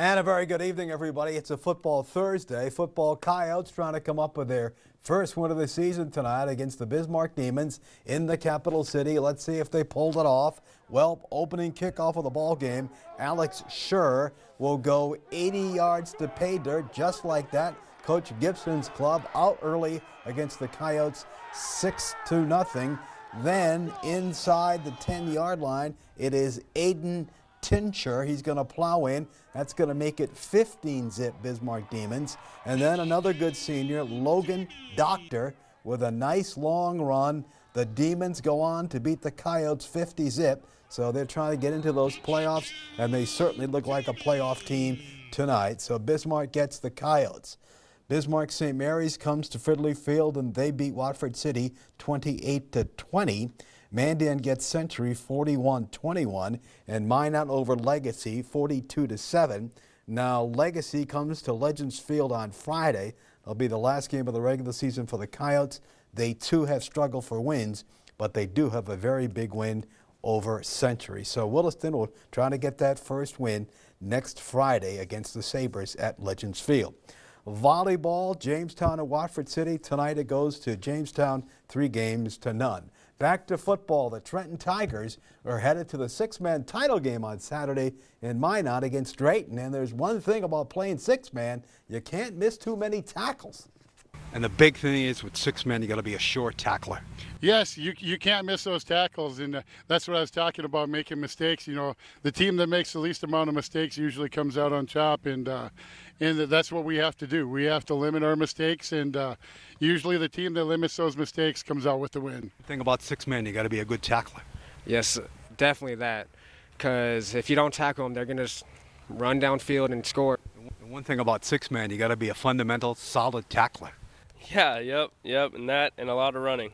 And a very good evening, everybody. It's a football Thursday. Football Coyotes trying to come up with their first win of the season tonight against the Bismarck Demons in the capital city. Let's see if they pulled it off. Well, opening kickoff of the ball game, Alex Schur will go 80 yards to pay dirt, just like that. Coach Gibson's club out early against the Coyotes, 6-0. Then inside the 10-yard line, it is Aiden Tincher. He's going to plow in. That's going to make it 15-zip Bismarck Demons. And then another good senior, Logan Doctor, with a nice long run. The Demons go on to beat the Coyotes 50-zip. So they're trying to get into those playoffs, and they certainly look like a playoff team tonight. So Bismarck gets the Coyotes. Bismarck St. Mary's comes to Fridley Field, and they beat Watford City 28-20. Mandan gets Century 41-21, and Minot over Legacy 42-7. Now Legacy comes to Legends Field on Friday. It'll be the last game of the regular season for the Coyotes. They too have struggled for wins, but they do have a very big win over Century. So Williston will try to get that first win next Friday against the Sabres at Legends Field. Volleyball, Jamestown and Watford City. Tonight it goes to Jamestown 3-0. Back to football, the Trenton Tigers are headed to the six-man title game on Saturday in Minot against Drayton. And there's one thing about playing six-man, you can't miss too many tackles. And the big thing is with six men, you got to be a sure tackler. Yes, you can't miss those tackles, and that's what I was talking about, making mistakes. You know, the team that makes the least amount of mistakes usually comes out on top, and that's what we have to do. We have to limit our mistakes, and usually the team that limits those mistakes comes out with the win. The thing about six men, you got to be a good tackler. Yes, definitely that, because if you don't tackle them, they're going to just run downfield and score. The one thing about six men, you got to be a fundamental, solid tackler. Yeah, yep, and a lot of running.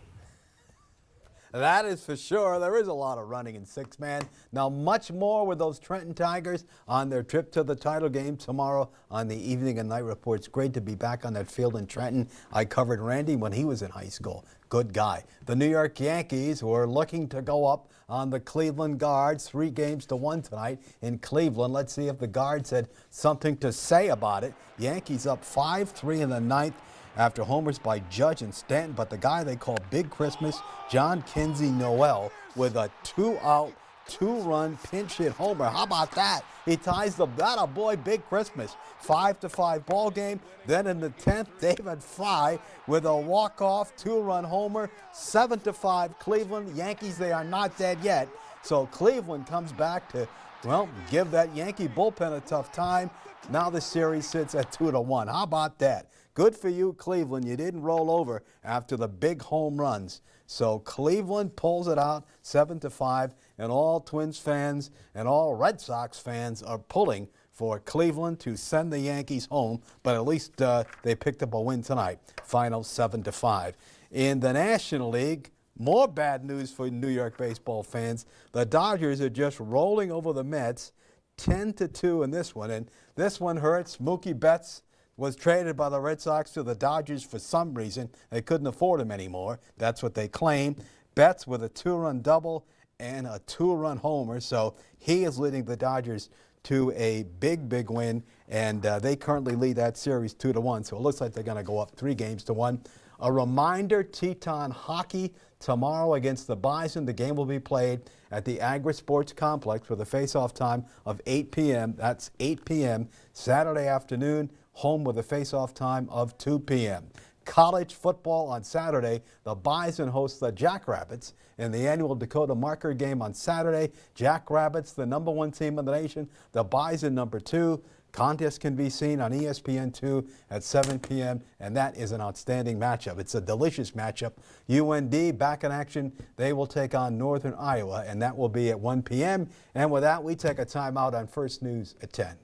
That is for sure. There is a lot of running in six-man. Now, much more with those Trenton Tigers on their trip to the title game tomorrow on the Evening and Night Report. It's great to be back on that field in Trenton. I covered Randy when he was in high school. Good guy. The New York Yankees were looking to go up on the Cleveland Guards, 3-1 tonight in Cleveland. Let's see if the Guards had something to say about it. Yankees up 5-3 in the ninth after homers by Judge and Stanton, but the guy they call Big Christmas, John Kinsey Noel, with a two-out, two-run pinch hit homer. How about that? He ties the bat up, boy, Big Christmas. 5-5 ball game. Then in the 10th, David Fry with a walk-off two-run homer. 7-5 Cleveland. Yankees, they are not dead yet. So Cleveland comes back to, well, give that Yankee bullpen a tough time. Now the series sits at 2-1. How about that? Good for you, Cleveland. You didn't roll over after the big home runs. So Cleveland pulls it out 7-5, and all Twins fans and all Red Sox fans are pulling for Cleveland to send the Yankees home, but at least they picked up a win tonight. Final 7-5. In the National League, more bad news for New York baseball fans. The Dodgers are just rolling over the Mets, 10-2 in this one, and this one hurts. Mookie Betts was traded by the Red Sox to the Dodgers for some reason. They couldn't afford him anymore. That's what they claim. Betts with a two-run double and a two-run homer. So he is leading the Dodgers to a big, big win, and they currently lead that series 2-1. So it looks like they're going to go up 3-1. A reminder, Teton hockey tomorrow against the Bison. The game will be played at the Agri Sports Complex with a face-off time of 8 p.m. That's 8 p.m. Saturday afternoon. Home with a face-off time of 2 p.m. College football on Saturday. The Bison host the Jackrabbits in the annual Dakota Marker game on Saturday. Jackrabbits, the #1 team in the nation. The Bison, #2. Contest can be seen on ESPN2 at 7 p.m., and that is an outstanding matchup. It's a delicious matchup. UND back in action. They will take on Northern Iowa, and that will be at 1 p.m. And with that, we take a timeout on First News at 10.